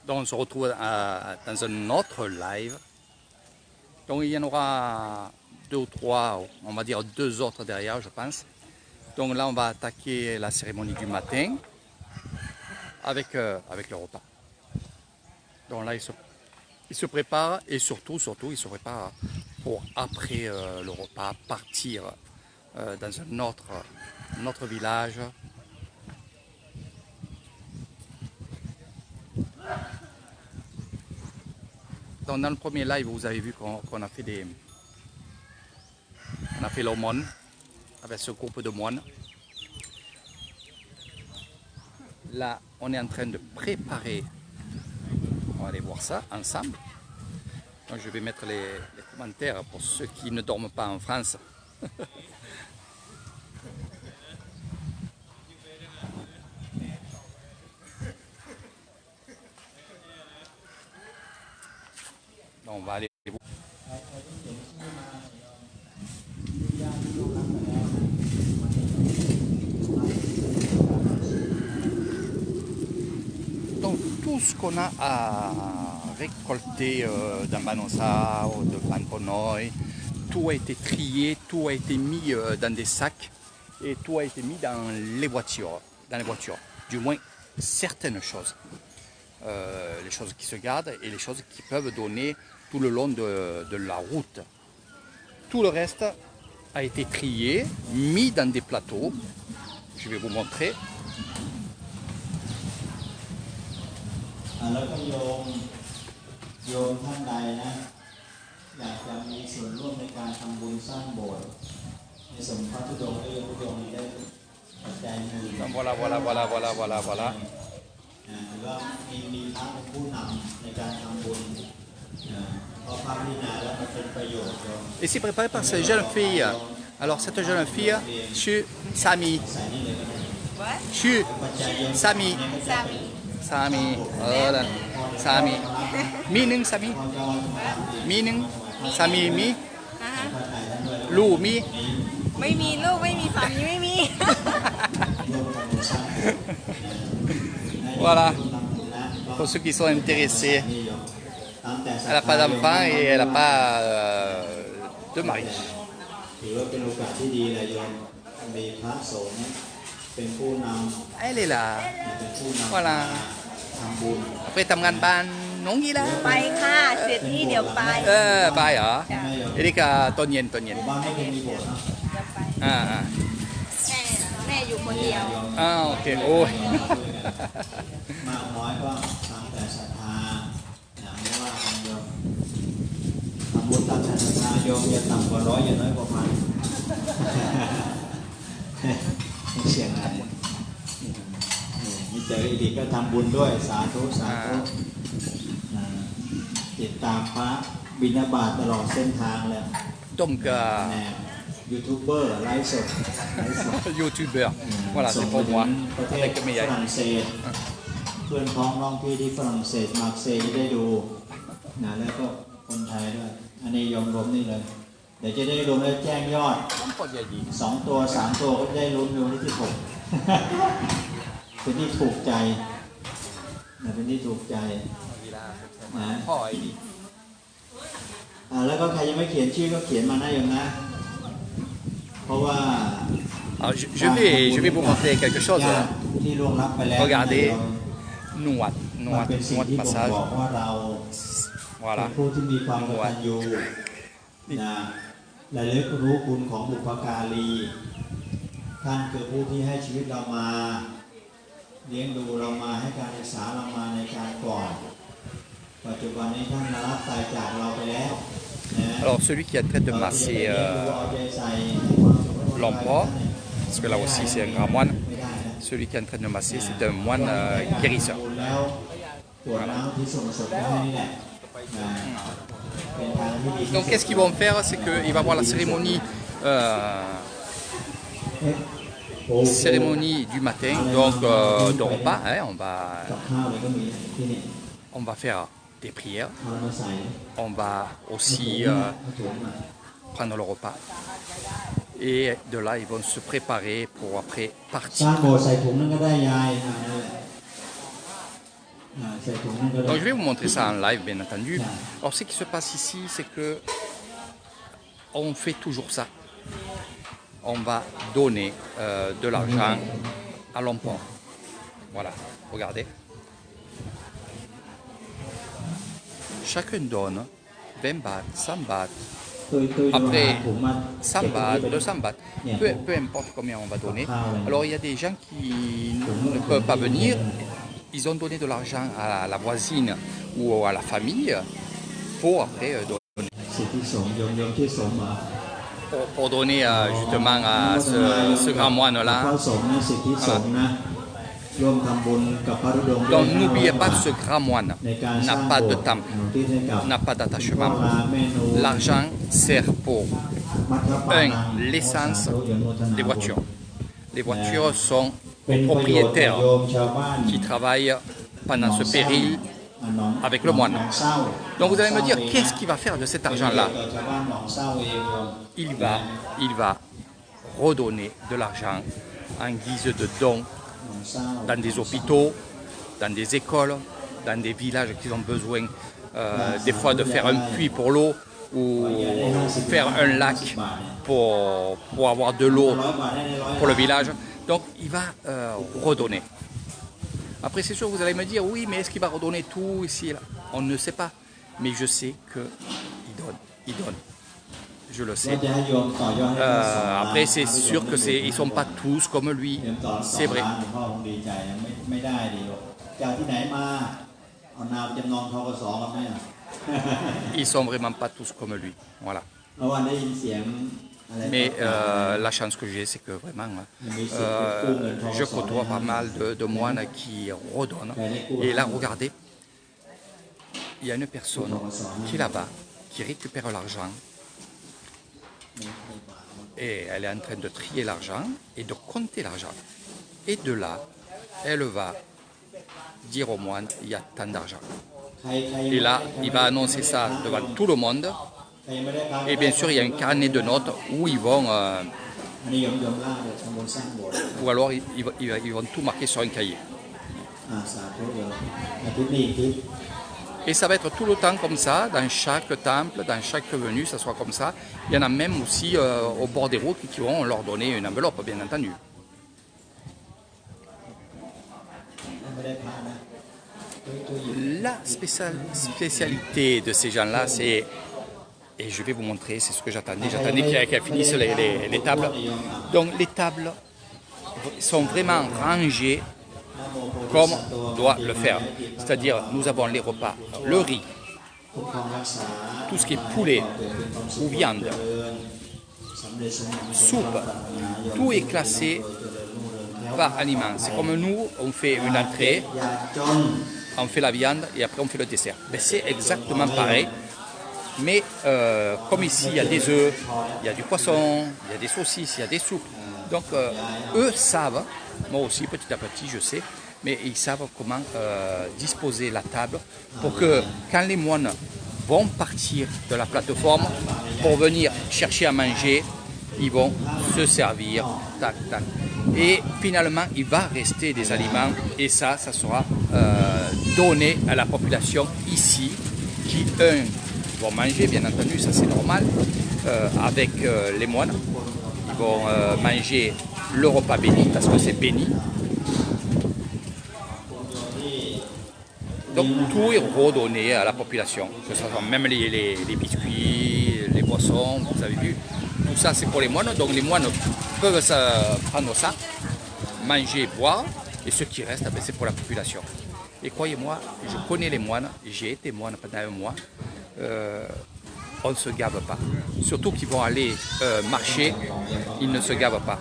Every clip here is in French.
Donc on se retrouve dans un autre live. Donc il y en aura 2 ou 3, on va dire 2 autres derrière, je pense. Donc là on va attaquer la cérémonie du matin avec le repas. Donc là il se prépare et surtout il se prépare pour après le repas partir dans un autre village. Donc dans le premier live, vous avez vu qu'on a fait l'aumône avec ce groupe de moines. Là, on est en train de préparer. On va aller voir ça ensemble. Donc, je vais mettre les commentaires pour ceux qui ne dorment pas en France. Donc, on va aller voir. Donc tout ce qu'on a à récolter d'Ambanosa ou de Planconoy, tout a été trié, tout a été mis dans des sacs et tout a été mis dans les voitures. Du moins certaines choses. Les choses qui se gardent et les choses qui peuvent donner tout le long de la route. Tout le reste a été trié, mis dans des plateaux. Je vais vous montrer. แล้วก็โยมท่านใดนะอยากจะมีส่วนร่วมในการทำบุญสร้างโบสถ์ในสมพระธุดงค์ได้โยมได้ปัจจัยหนึ่ง Voilà. หรือว่ามีพระเป็นผู้นำในการทำบุญเพราะพระพิณาแล้วมันเป็นประโยชน์ Et c'est préparé par cette jeune fille. Alors cette jeune fille, Chu Sami. Chu Sami. Sami. Voilà. Sami. Minung Sami. Minung Sami Mi. Lu Mi. ไม่มีลูกไม่มีสามีไม่มี Voilà. Pour ceux qui sont intéressés. Elle n'a pas d'enfant et elle n'a pas de mari. ถือว่าเป็นโอกาสที่ดีเลยโยมมีพระสงฆ์เป็นผู้นำ Elle est là. เป็นผู้นำ Voilà. ทำบุญ Après Tamgan Ban, non il ไปค่ะเสร็จนี่เดี๋ยวไป Bye hả? Et les gars, Tonien. บ้านไม่เคยมีโบสถ์เนาะ แม่อยู่คนเดียว Ok. Oh. มากน้อยก็ตามแต่ศรัทธาไม่ว่ากันโยมทำบุญตามแต่ศรัทธาโยมอย่าต่ำกว่า100อย่าน้อยกว่าพันเสียงอะไรมีเจออีกก็ทำบุญด้วยสาธุติดตามพระบิณฑบาตตลอดเส้นทางเลย Donc, ยูทูบเบอร์ไลฟ์สด youtubeur. Voilà, c'est pour moi. ประเทศ Avec ฝ mes รั่งเศสเพื่อนพ้องน้องพี่ที่ฝรั่งเศสมาร์เซย์ได้ดูนะแล้วก็คนไทยด้วยอันนี้ยอมรวมนี่เลยเดี๋ยวจะได้รวมแล้วแจ้งยอด Un po' di agli. 2 ตัว3 ตัวก็ได้ลุ้นอยู่ที่6เป็นที่ถูกใจนะเป็นที่ถูกใจนะ Poi. แล้วก็ใครยังไม่เขียนชื่อก็เขียนมาได้ยังนะเพราะว่า Alors, je vais vous montrer quelque chose. ที่ล่วงลับไปแล้ว Regardez. Nouat มันเป็นสิ่งที่ผม passage. บอกว่าเราเป็ Voilà. นผู้ที่มีความกตัญญูนะระลึกรู้คุณของบุพการีท่านคือผู้ที่ให้ชีวิตเรามาเลี้ยงดูเรามาให้การศึกษาเรามาในการก่อนปัจจุบันนี้ท่านรับตายจากเราไปแล้วนะ Alors, celui qui est en train de masser l'empereur, parce que là aussi c'est un grand moine, celui qui est en train de masser, c'est un moine guérisseur. Voilà. Donc, qu'est-ce qu'ils vont faire? C'est qu'il va y avoir la cérémonie du matin, donc de repas. Hein, on va faire des prières. On va aussi prendre le repas. Et de là, ils vont se préparer pour après สร้าง partir. โบสถ์ใส่ถุงนั่นก็ได้ยาย ใส่ถุงนั่นก็ได้ Donc je vais vous montrer ça en live, bien entendu. Alors ce qui se passe ici, c'est que on fait toujours ça. On va donner de l'argent à l'emprunt. Voilà, regardez. Chacun donne 20 bahts, 100 bahts, ตุ้ยๆดูหาถุงมา 100 bahts, 200 bahts, peu importe combien on va donner. Alors il y a des gens qui ne peuvent pas venir, ils ont donné de l'argent à la voisine ou à la famille pour après donner. สิทธิสงฆ์โยมที่สงฆ์เหรอ Pour donner justement à ce grand พ moine-là. ระสงฆ์นะสิทธิสงฆ์นะร่วมทำบุญกับพระธุดงค์ Donc n'oubliez pas que ce grand moine ในการส n'a ร้าง pas โบ de สถ์ temple, ที่ให้กับ n'a pas พ่อ d'attachement. ลาแม่นู L'argent sert pour มัทธปานัง l'essence โยมโมทนา des voitures. Les voitures sont เป็น aux ประโยชน์แก่ propriétaires โยมชาวบ้าน qui travaillent pendant ce péril. หนอง avec le moine. หนองเศร้า Donc vous allez me dire, qu'est-ce qu'il va faire de cet argent-là? ต่อชาวบ้านหนองเศร้าเองโยม Il va redonner de l'argent en guise de don หนองเศร้า dans des hôpitaux, dans des écoles, dans des villages qui ont besoin des fois de faire un puits pour l'eau ou faire un lac pour avoir de l'eau 100 บาทได้ใน100 pour le village. Donc il va redonner. Après c'est sûr vous allez me dire, oui mais est-ce qu'il va redonner tout ici et là? On ne sait pas. Mais je sais qu'il donne. Je le แล้ว sais. จะให้โยมต่อยอดให้ทั้งสองล้าน Après c'est sûr que ils sont pas tous comme lui. โยมต่อสอง C'est vrai. ล้านหลวงพ่อคงดีใจนะไม่ได้ดิโยมจากที่ไหนมาเอานามจำนองทกสกับแม่ Ils sont vraiment pas tous comme lui. Voilà. เมื่อวานได้ยินเสียงอะไร Mais la chance que j'ai, c'est que vraiment, je côtoie pas mal de moines qui redonnent. Et là, regardez, il y a une personne qui est là-bas, qui récupère l'argent. Et elle est en train de trier l'argent et de compter l'argent. Et de là, elle va dire aux moines, il y a tant d'argent. ใครใคร Et là, il va annoncer ça devant tout le monde. ใครไม่ได้ค้าง Et bien sûr, il y a un carnet de notes où ils vont, อันนี้โยมล่างเลยทำบุญสร้างโบสถ์ ou alors ils vont tout marquer sur un cahier. สาธุโยมอาทิตย์นี้อาทิตย์ Et ça va être tout le temps comme ça, dans chaque temple, dans chaque venue, ça sera comme ça. Il y en a même aussi au bord des routes qui vont leur donner une enveloppe, bien entendu. ไม่ได้ค้างนะตู้หยิบ La spécialité de ces gens-là, c'est, et je vais vous montrer, c'est ce que j'attendais qu'elles finissent les tables. Donc les tables sont vraiment rangées comme doit le faire. C'est-à-dire, nous avons les repas, le riz, คุ้มครองรักษา tout ce qui est poulet เป็นความสุข ou viande, สำเร็จสมหวัง soupe, tout est classé par aliment. C'est comme nous, on fait une entrée, อย่าจน on fait la viande et après on fait le dessert. Ben, c'est exactement pareil. Mais comme ici, il y a des œufs, il y a du poisson, il y a des saucisses, il y a des soupes. Donc eux savent, moi aussi petit à petit je sais, mais ils savent comment disposer la table pour que quand les moines vont partir de la plateforme pour venir chercher à manger, ils vont se servir, tac, tac. Et finalement, il va rester des aliments et ça sera donné à la population ici qui, vont manger, bien entendu, ça c'est normal, avec les moines. Ils vont manger le repas béni parce que c'est béni. Donc tout est redonné à la population, que ce soit même les biscuits, les boissons, vous avez vu. Tout ça c'est pour les moines, donc les moines peuvent prendre ça, manger, boire, et ce qui reste, ben, c'est pour la population. Et croyez-moi, je connais les moines, j'ai été moine pendant un mois, on ne se gave pas. Surtout qu'ils vont aller marcher, ils ne se gavent pas.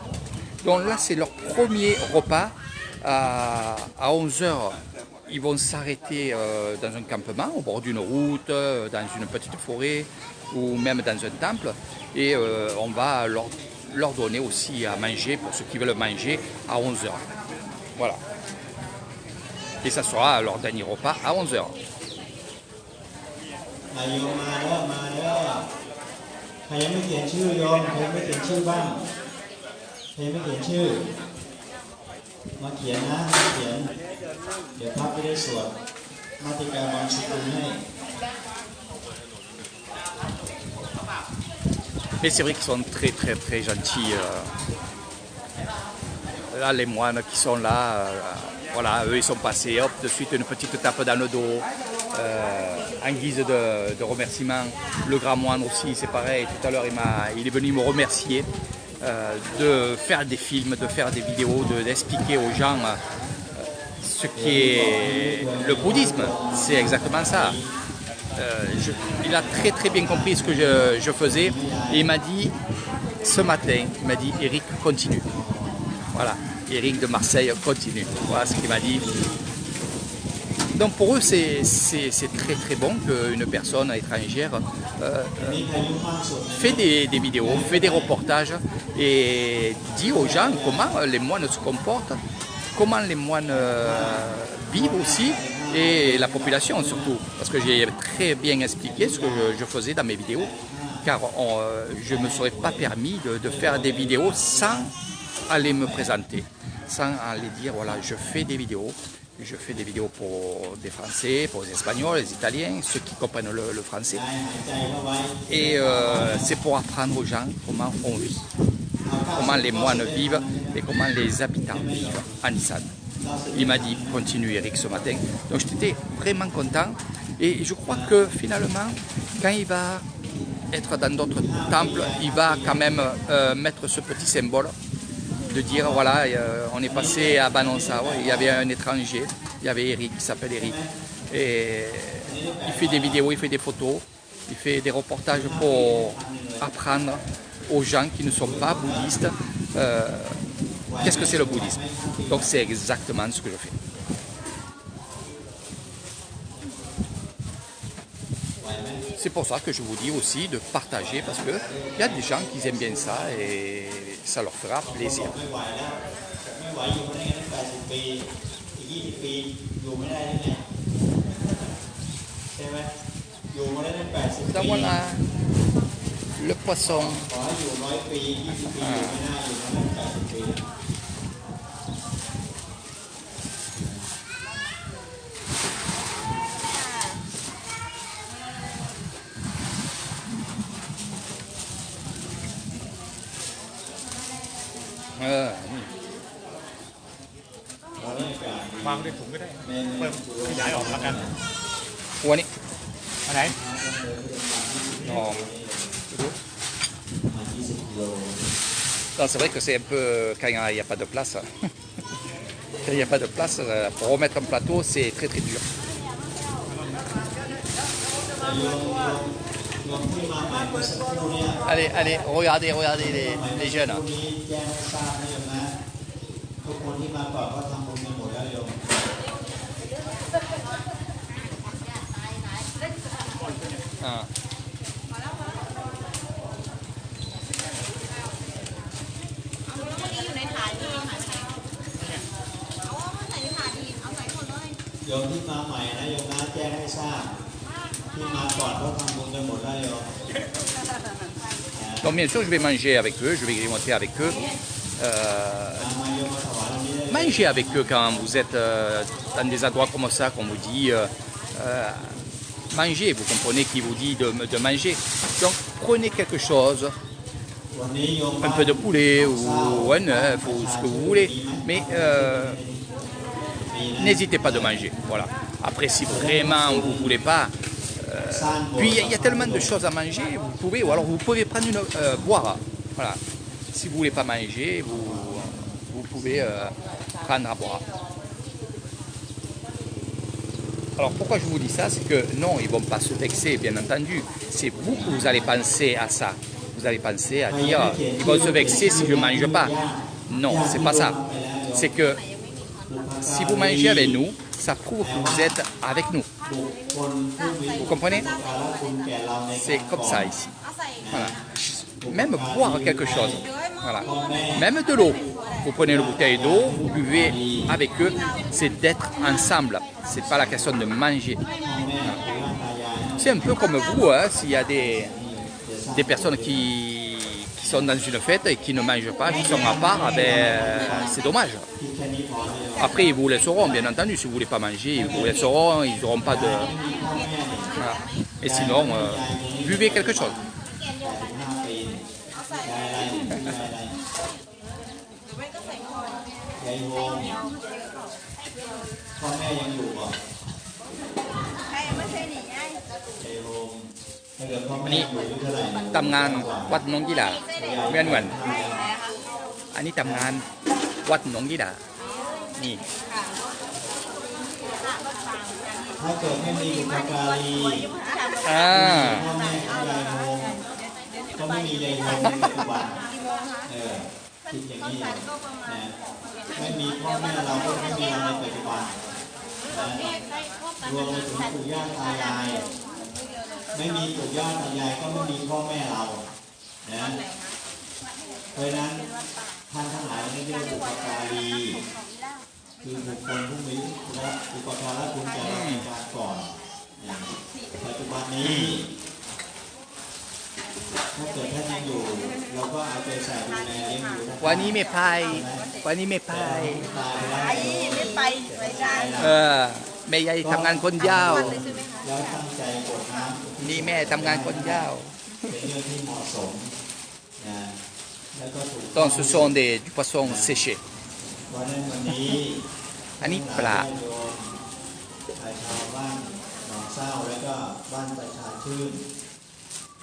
Donc là c'est leur premier repas, à 11h, ils vont s'arrêter dans un campement, au bord d'une route, dans une petite forêt, ou même dans un temple, et on va leur donner aussi à manger pour ceux qui veulent manger à 11h. Voilà. Et ça sera leur dernier repas à 11h. โยมมาเด้อมาเด้อใครยังไม่เขียนชื่อโยมใครยังไม่เขียนชื่อบ้างใครยังไม่เขียนชื่อมาเขียนนะมาเขียนเดี๋ยวพับไม่ได้สวด มาติกาบางสกุลให้ Mais c'est vrai qu'ils sont très très très gentils. Là, les moines qui sont là, voilà, eux ils sont passés, hop, de suite une petite tape dans le dos, en guise de remerciement. Le grand moine aussi, c'est pareil, tout à l'heure il est venu me remercier de faire des films, de faire des vidéos, d'expliquer aux gens ce qu'est le bouddhisme. C'est exactement ça. Il a très très bien compris ce que je faisais et il m'a dit ce matin, il m'a dit Eric continue. Voilà, Eric de Marseille continue. Voilà ce qu'il m'a dit. Donc pour eux c'est très très bon qu'une personne étrangère fait des vidéos, fait des reportages et dit aux gens comment les moines se comportent, comment les moines vivent aussi. Et la population surtout, parce que j'ai très bien expliqué ce que je faisais dans mes vidéos, car je ne me serais pas permis de faire des vidéos sans aller me présenter, sans aller dire voilà je fais des vidéos pour des Français, pour les Espagnols, les Italiens, ceux qui comprennent le français, et c'est pour apprendre aux gens comment on vit, comment les moines vivent et comment les habitants vivent en Isan. Il m'a dit continue Eric ce matin, donc j'étais vraiment content et je crois que finalement quand il va être dans d'autres temples, il va quand même mettre ce petit symbole de dire voilà on est passé à Banonsa, il y avait un étranger, il y avait Eric qui s'appelle Eric et il fait des vidéos, il fait des photos, il fait des reportages pour apprendre aux gens qui ne sont pas bouddhistes qu'est-ce que c'est le bouddhisme. Donc c'est exactement ce que je fais. C'est pour ça que je vous dis aussi de partager parce qu'il y a des gens qui aiment bien ça et ça leur fera plaisir. Donc voilà le poisson. Ah. วางในถุงก็ได้เพิ่มขยายออกแล้วกัน วันนี้ อันไหน Non. Non, c'est vrai que c'est un peu quand il n'y a pas de place. Quand il n'y a pas de place, pour remettre un plateau, c'est très très dur. Allez, allez, regardez, regardez les jeunes. Ah. Donc bien sûr je vais manger avec eux, je vais grignoter avec eux. Mangez avec eux quand vous êtes dans des endroits comme ça, qu'on vous dit mangez, vous comprenez qui vous dit de manger. Donc prenez quelque chose, un peu de poulet ou un œuf ou ce que vous voulez, mais n'hésitez pas de manger. Voilà. Après si vraiment vous ne voulez pas, puis il y a tellement de choses à manger, vous pouvez, ou alors vous pouvez prendre boire. Voilà. Si vous ne voulez pas manger, vous pouvez prendre à boire. Alors pourquoi je vous dis ça, c'est que non, ils ne vont pas se vexer, bien entendu. C'est vous que vous allez penser à ça. Vous allez penser à dire, ils vont se vexer si je ne mange pas. Non, c'est pas ça. C'est que si vous mangez avec nous, ça prouve que vous êtes avec nous. Vous comprenez? C'est comme ça ici. Voilà. Même boire quelque chose. Voilà. Même de l'eau. Vous prenez une bouteille d'eau, vous buvez avec eux, c'est d'être ensemble. C'est pas la question de manger. Voilà. C'est un peu comme vous, hein, s'il y a des personnes qui qui sont dans une fête et qui ne mangent pas, qui sont à part, ah ben, c'est dommage. Après, ils vous laisseront, bien entendu, si vous ne voulez pas manger, ils vous laisseront, ils n'auront pas de... Voilà. Et sinon, buvez quelque chose. ยายโฮมพ่อแม่ยังอยู่ป่ะ ใครไม่ใช่หนีไง ยายโฮมถ้าเกิดพ่อแม่อยู่อายุเท่าไหร่ ทำงานวัดหนองกีฬาเหมือนอันนี้ทำงานวัดหนองกีฬานี่ ถ้าเกิดไม่มีบุพการี อ่า พ่อแม่ของยายโฮมก็ไม่มียายโฮมในปัจจุบันคิดอย่างนี้นะไม่มีพ่อแม่เราก็ไม่มีเราในปัจจุบันนะรวมไปถึงปู่ย่าตายายไม่มีปู่ย่าตายายก็ไม่มีพ่อแม่เรานะเพราะฉะนั้นท่านทั้งหลายไม่เรียกบุพการีคือบุคคลผู้มีและอุปการะคุณแก่เราในการก่อนนะปัจจุบันนี้ถ้าเกิดท่านยังอยู่เราก็เอาใจใส่ดูแลเลี้ยงดูท่าน วันนี้ไม่ไปวันนี้ไม่ไป ตายไปแล้ว ไอ้ไม่ไปไม่ได้ แม่ยายทำงานคนยาว แล้วตั้งใจกดน้ำ นี่แม่ทำงานคนยาว เป็นเรื่องที่เหมาะสมนะแล้วก็ถูก donc ce sont du poisson séché วันนั้นวันนี้ อันนี้ปลา ญติโยมชาวบ้านหนองเศร้าแล้วก็บ้านประชาชื่น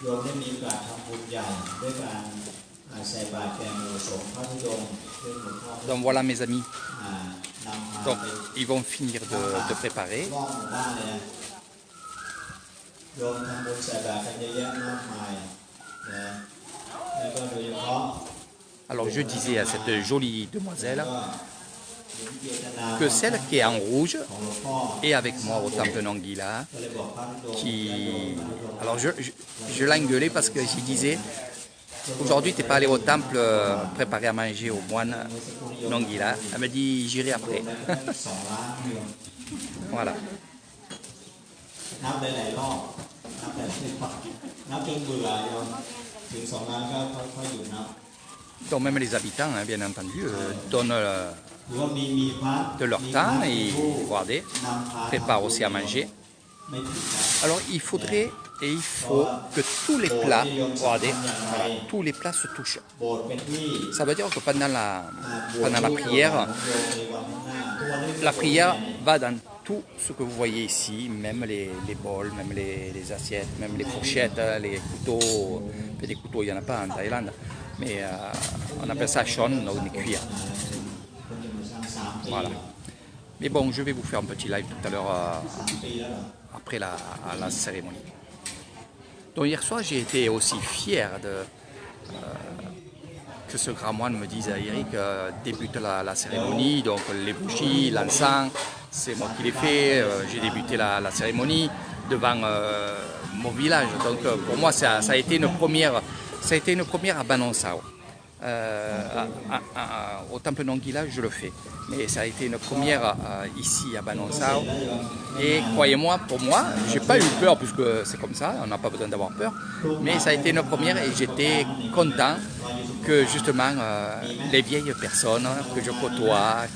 โยมได้มีโอกาสทำบุญใหญ่ด้วยการใส่บาตรแก่หมู่สงฆ์พระธุดงค์ด้วยหลวงพ่อ donc voilà mes amis นำมา donc เป็น ils vont finir de préparer รอบหมู่บ้านเลยนะโยมทำบุญใส่บาตรกันเยอะแยะมากมายนะแล้วก็โดยเฉพาะ alors je disais à cette jolie demoiselle ก็หญิงเจตนา que celle qui est en rouge ของหลวงพ่อ est avec moi au temple Nangila ก็เลยบอกพระธุดงค์ qui alors je l'ai engueulé parce que je disais aujourd'hui t'es pas allé au temple préparer à manger aux moines Nangila. Elle me dit j'irai après 2 ล้านโยม voilà นับหลายๆรอบนับหลายๆรอบนับจนเบื่อโยมถึง2 ล้านก็ค่อยๆหยุดนับ donc même les habitants hein, bien entendu donnent หรือว่ามีพระ de leur temps et regardez นำพา préparent aussi à manger ไม่ผิดนะ alors il faudrait et il faut que tous les plats regardez voilà, tous les plats se touchent โบสถ์เป็นที่ ça veut dire que pendant la บวช pendant la prière ของโยมในวันข้างหน้าทุกวันนี้ la prière va dans tout ce que vous voyez ici, même les bols, même les assiettes, même les fourchettes, les couteaux. Des couteaux, il n'y en a pas en Thaïlande, mais on appelle ça chon, donc des cuillères. Voilà. Mais bon, je vais vous faire un petit live tout à l'heure après la cérémonie. Donc hier soir, j'ai été aussi fier que ce grand moine me dise à Eric, débute la cérémonie, donc les bougies, l'encens, c'est moi qui l'ai fait, j'ai débuté la cérémonie devant mon village. Donc pour moi ça a été une première à Banon Sao. Au temple Nongila, je le fais, mais ça a été une première ici à Banon Sao. Et croyez-moi, pour moi, j'ai pas eu peur puisque c'est comme ça, on n'a pas besoin d'avoir peur, mais ça a été une première et j'étais content que justement les vieilles personnes que je côtoie,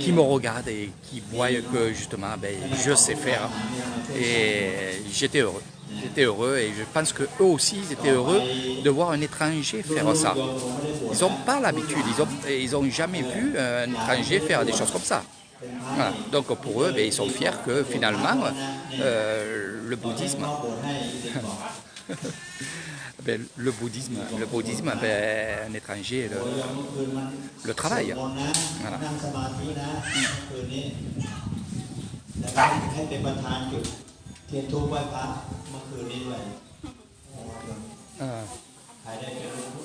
qui me regardent et qui voient que justement je sais faire. Et j'étais heureux. J'étais heureux et je pense qu'eux aussi ils étaient heureux de voir un étranger faire ça. Ils n'ont pas l'habitude, ils n'ont jamais vu un étranger faire des choses comme ça. Voilà. Donc pour eux, ils sont fiers que finalement le bouddhisme, un étranger le travaille. Voilà. เทียนทูบไหว้พระเมื่อคืนนี้ด้วย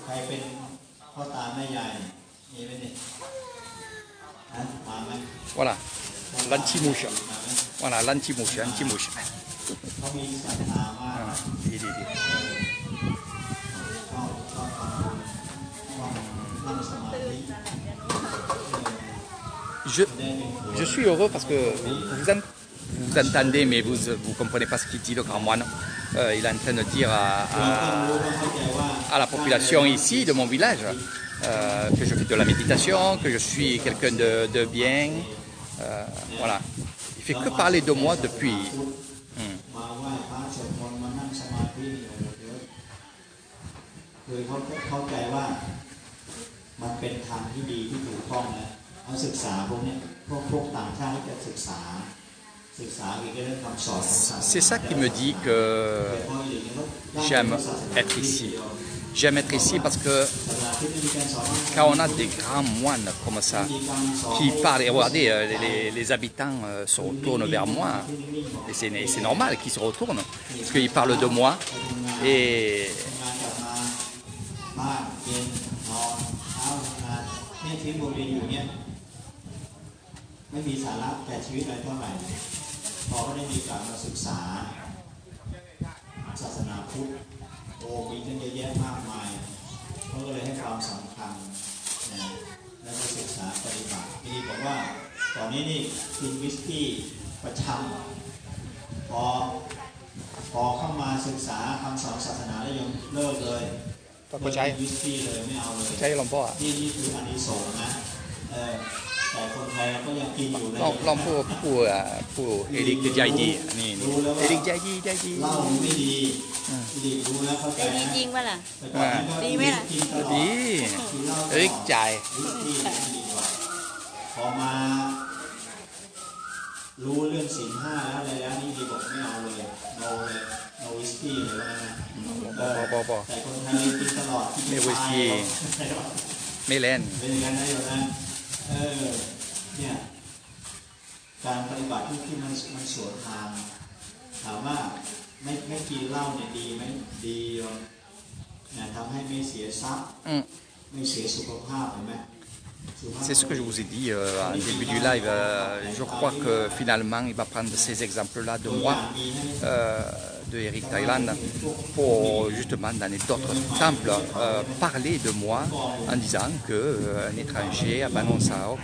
ใครเป็นพ่อตาแม่ยายมีไหมเนี่ยมาไหม Voilà, l'anti-mouche. Voilà, l'anti-mouche, anti-mouche. เขามีศรัทธามาก ชอบนั่งสมาธิ Je suis heureux parce que vous entendez, mais vous ne comprenez pas ce qu'il dit le grand moine. il est en train de dire เราต้องรู้ต้องเข้าใจว่า à la population ici de mon village que je fais de la méditation, que je suis quelqu'un de bien. Voilà. Il fait que parler de moi depuis. มาไหว้พระสวดมนต์มานั่งสมาธิคือเขาเข้าใจว่ามันเป็นทางที่ดีที่ถูกต้องนะเขาศึกษาพวกนี้พวกต่างชาติจะศึกษาเกี่ยวกับเรื่องคำสอนของศาสนา C'est ça qui me dit que j'aime être ici. J'aime être ici parce que quand on a des grands moines comme ça qui parlent, et regardez, les habitants se retournent vers moi, et c'est normal qu'ils se retournent, parce qu'ils parlent de moi, et บ้านเย็นนอนเช้าทำงานเนี่ยชีวิตวนเวียนอยู่เนี่ยไม่มีสาระแต่ชีวิตอะไรเท่าไหร่พอเขาได้มีการมาศึกษาศาสนาพุทธโอ้มีตั้งเยอะแยะมากมายเขาก็เลยให้ความสำคัญนะแล้วก็ศึกษาปฏิบัติพี่บอกว่าตอนนี้นี่กินวิสกี้ประจำพอเข้ามาศึกษาคำสอนศาสนาแล้วยังเลิกเลย ก็ใช้ วิสกี้เลยไม่เอาเลย ใช้หลวงพ่อ นี่คืออานิสงส์นะแต่คนไทยเราก็ยังกินอยู่เลย ลองผู้เอริกเจายดีนี่เอริกเจายดี เหล้าไม่ดีรู้แล้วเข้าใจ ได้ดี นะ จริงป่ะล่ะ แต่ก่อนนั้นก็ ดีไหมล่ะ กินตลอด ดี กินเหล้าตลอด เอริกจ่าย วิสกี้ดีกว่าพอมารู้เรื่องศีลห้าแล้วอะไรแล้วนี่ดีบอกไม่เอาเลยโนวิสกี้เลยว่านะ พอ แต่คนไทยกินตลอด ไม่วิสกี้ ไม่เล่น เป็นอย่างนั้นนะโยมนะเนี่ยการปฏิบัติที่มันสวนทางถามว่าไม่กินเหล้าเนี่ยดีไหมดีโยมเนี่ยทำให้ไม่เสียทรัพย์ไม่เสียสุขภาพเห็นไหม C'est ce que je vous ai dit au début du live. Je crois que finalement, il va prendre ces exemples-là de moi, de Eric Thailand, pour justement dans d'autres temples parler de moi en disant qu'un étranger à Banon Sao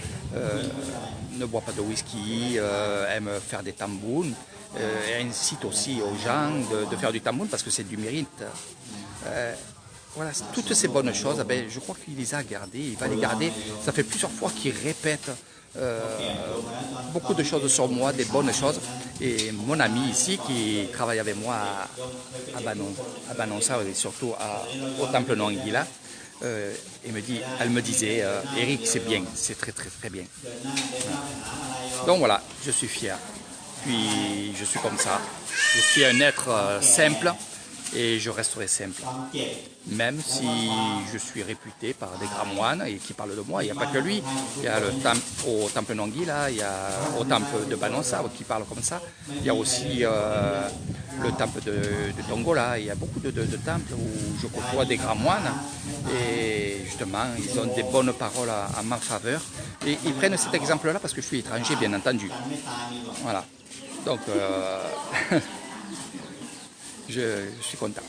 ne boit pas de whisky, aime faire des tambouns, et incite aussi aux gens de faire du tamboun parce que c'est du mérite. Voilà, toutes ces bonnes choses, je crois qu'il les a gardées, il va les garder. Ça fait plusieurs fois qu'il répète beaucoup de choses sur moi, des bonnes choses. Et mon ami ici qui travaille avec moi à Banonsa et surtout au temple Nongila, elle me disait, Eric, c'est bien, c'est très très très bien. Voilà. Donc voilà, je suis fier. Puis je suis comme ça. Je suis un être simple. Et je resterai simple, même si je suis réputé par des grands moines et qui parlent de moi. Il n'y a pas que lui, il y a au temple Nongui, là, il y a au temple de Banonsa qui parle comme ça. Il y a aussi le temple de Dongola, il y a beaucoup de temples où je côtoie des grands moines et justement ils ont des bonnes paroles en ma faveur. Et ils prennent cet exemple-là parce que je suis étranger, bien entendu. Voilà. Donc... Je suis content.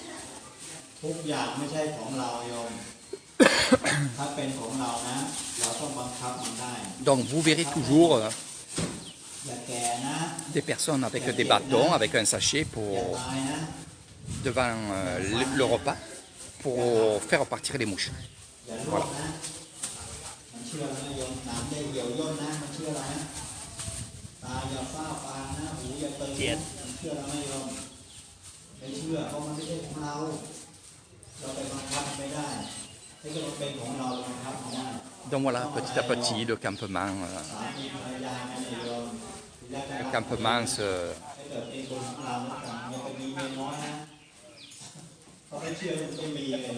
Donc vous verrez toujours des personnes avec des bâtons, avec un sachet devant le repas pour faire partir les mouches. Voilà. Tiède. Donc voilà, petit à petit, le campement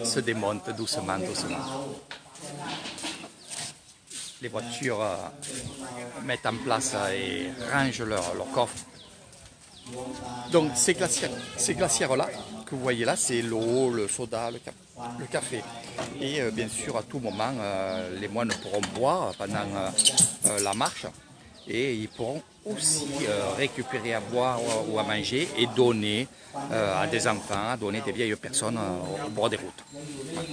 se démonte doucement. Les voitures mettent en place et rangent leur coffre. Donc ces glacières-là que vous voyez là, c'est l'eau, le soda, le café. Et bien sûr, à tout moment, les moines pourront boire pendant la marche. Et ils pourront aussi récupérer à boire ou à manger et donner à des enfants, à donner des vieilles personnes au bord des routes.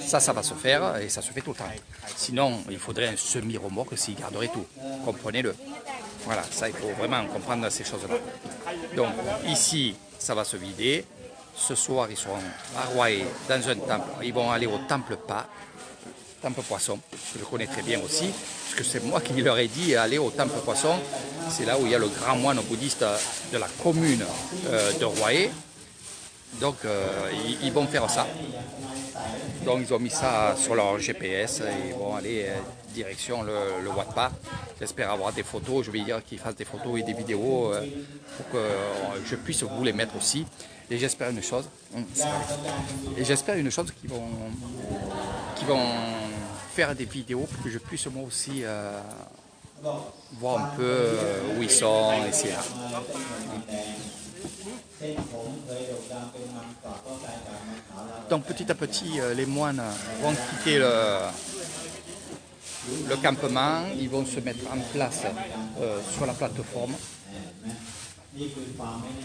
Ça va se faire et ça se fait tout le temps. Sinon, il faudrait un semi-remorque s'ils garderaient tout. Comprenez-le. Voilà, ça, il faut vraiment comprendre ces choses-là. Donc, ici, ça va se vider. Ce soir, ils sont à Roye, dans un temple. Ils vont aller au temple temple Poisson, que je connais très bien aussi, puisque c'est moi qui leur ai dit aller au temple Poisson. C'est là où il y a le grand moine bouddhiste de la commune de Roye. Donc, ils vont faire ça. Donc, ils ont mis ça sur leur GPS et ils vont aller direction le Wat Pa. J'espère avoir des photos. Je vais dire qu'ils fassent des photos et des vidéos pour que je puisse vous les mettre aussi. Et j'espère une chose. Qu'ils vont faire des vidéos pour que je puisse moi aussi voir un peu où ils sont, etc. Donc petit à petit, les moines vont quitter le campement, ils vont se mettre en place sur la plateforme.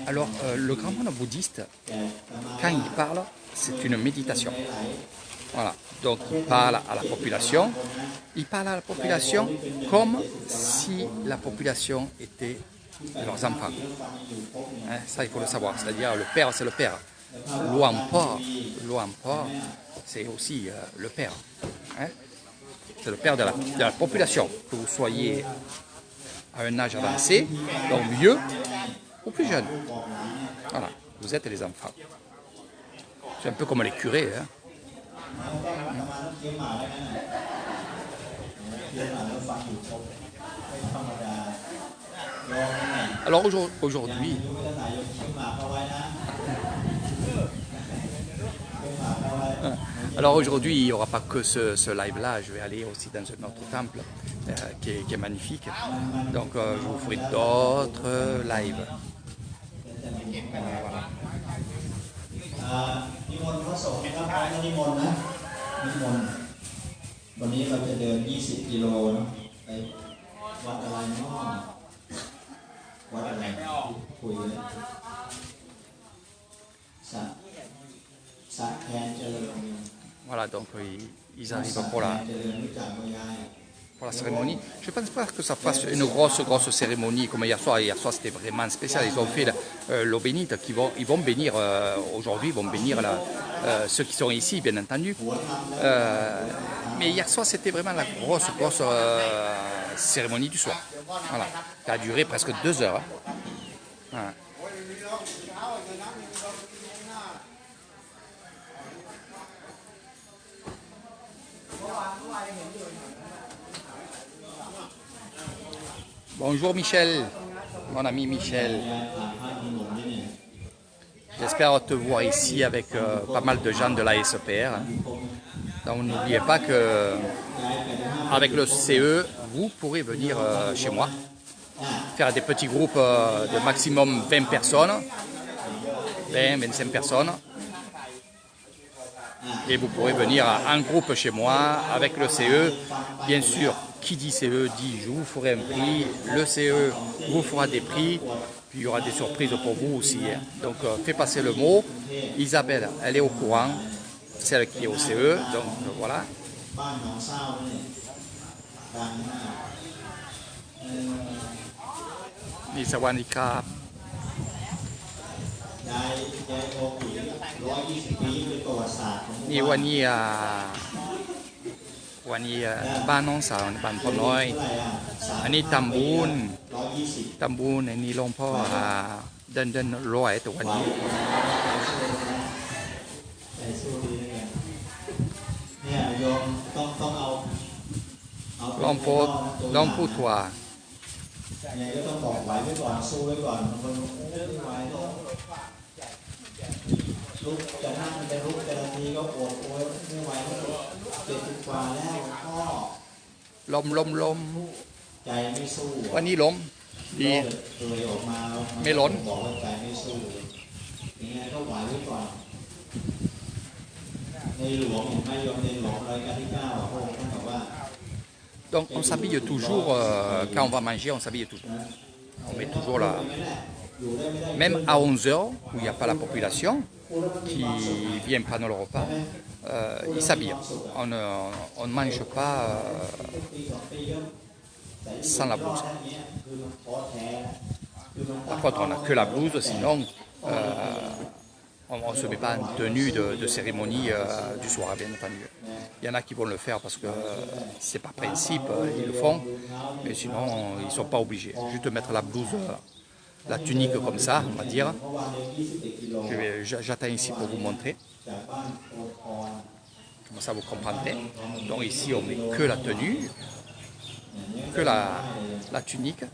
Alors le grand moine bouddhiste, quand il parle, c'est une méditation. Voilà, donc il parle à la population. Il parle à la population comme si la population était leurs enfants. Hein, ça, il faut le savoir. C'est-à-dire, le père, c'est le père. L'Ouampor, c'est aussi le père. Hein. C'est le père de la population. Que vous soyez à un âge avancé, donc vieux ou plus jeune. Voilà, vous êtes les enfants. C'est un peu comme les curés. Hein. Alors aujourd'hui, il n'y aura pas que ce live-là. Je vais aller aussi dans un autre temple qui est magnifique. Donc je vous ferai d'autres lives. Voilà. นิมนต์พระสงฆ์นะครับพระนิมนต์นะนิมนต์วันนี้เราจะเดิน20กิโลเนาะไปวัดอะไรเนาะวัดอะไรคุยกันสะแคนเจริญ Voilà, donc ils arrivent pour la cérémonie. Je ne pense pas que ça fasse une grosse cérémonie comme hier soir. Hier soir, c'était vraiment spécial. Ils ont fait l'eau bénite. Ils vont bénir, aujourd'hui, ils vont bénir ceux qui sont ici, bien entendu. Mais hier soir, c'était vraiment la grosse cérémonie du soir. Voilà. Ça a duré presque 2 heures. Voilà. Bonjour Michel, mon ami Michel. J'espère te voir ici avec pas mal de gens de la SEPR. Donc n'oubliez pas que avec le CE, vous pourrez venir chez moi, faire des petits groupes de maximum 20 personnes, 20-25 personnes. Et vous pourrez venir en groupe chez moi avec le CE. Bien sûr, qui dit CE dit je vous ferai un prix. Le CE vous fera des prix. Puis il y aura des surprises pour vous aussi. Hein. Donc fais passer le mot. Isabelle, elle est au courant. Celle qui est au CE. Donc voilà. Nisawanika. นี่วันนี้บ้านน้องสาวบ้านพ่อน้อยอันนี้ตำบูนอันนี้หลวงพ่อเดินร้อยตัววันนี้ลองพูดถั่วยังไงก็ต้องบอกไหวไว้ก่อนสู้ไว้ก่อนคนไม่ไหวลุกจะนั่งจะลุกแต่ละทีก็ปวดโอยไม่ไหวแล้ว70 กว่าแล้วพ่อลมใจไม่สู้วันนี้ล้มดีเลยออกมาไม่ล้นบอกว่าใจไม่สู้ยังไงก็ไหวไว้ก่อนในหลวงเห็นไหมโยมในหลวงรัชกาลที่ 9พระองค์ท่านบอกว่าDonc on s'habille toujours, quand on va manger, on s'habille toujours. On met toujours là. Même à 11h, où il n'y a pas la population qui vient prendre le repas, ils s'habillent. On ne mange pas sans la blouse. Par contre, on n'a que la blouse, sinon On ne se met pas en tenue de cérémonie du soir, bien entendu. Il y en a qui vont le faire parce que c'est par principe, ils le font, mais sinon ils ne sont pas obligés. Juste mettre la blouse, la tunique comme ça, on va dire. J'attends ici pour vous montrer. Comme ça vous comprendrez. Donc ici on met que la tenue, que la tunique.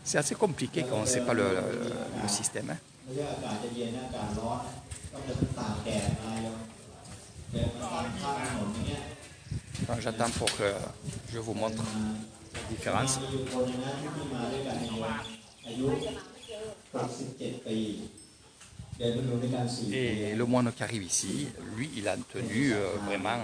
C'est assez compliqué quand on ne sait pas le système. Hein. Enfin, j'attends pour que je vous montre la différence. Et le moine qui arrive ici, lui, il a une tenue vraiment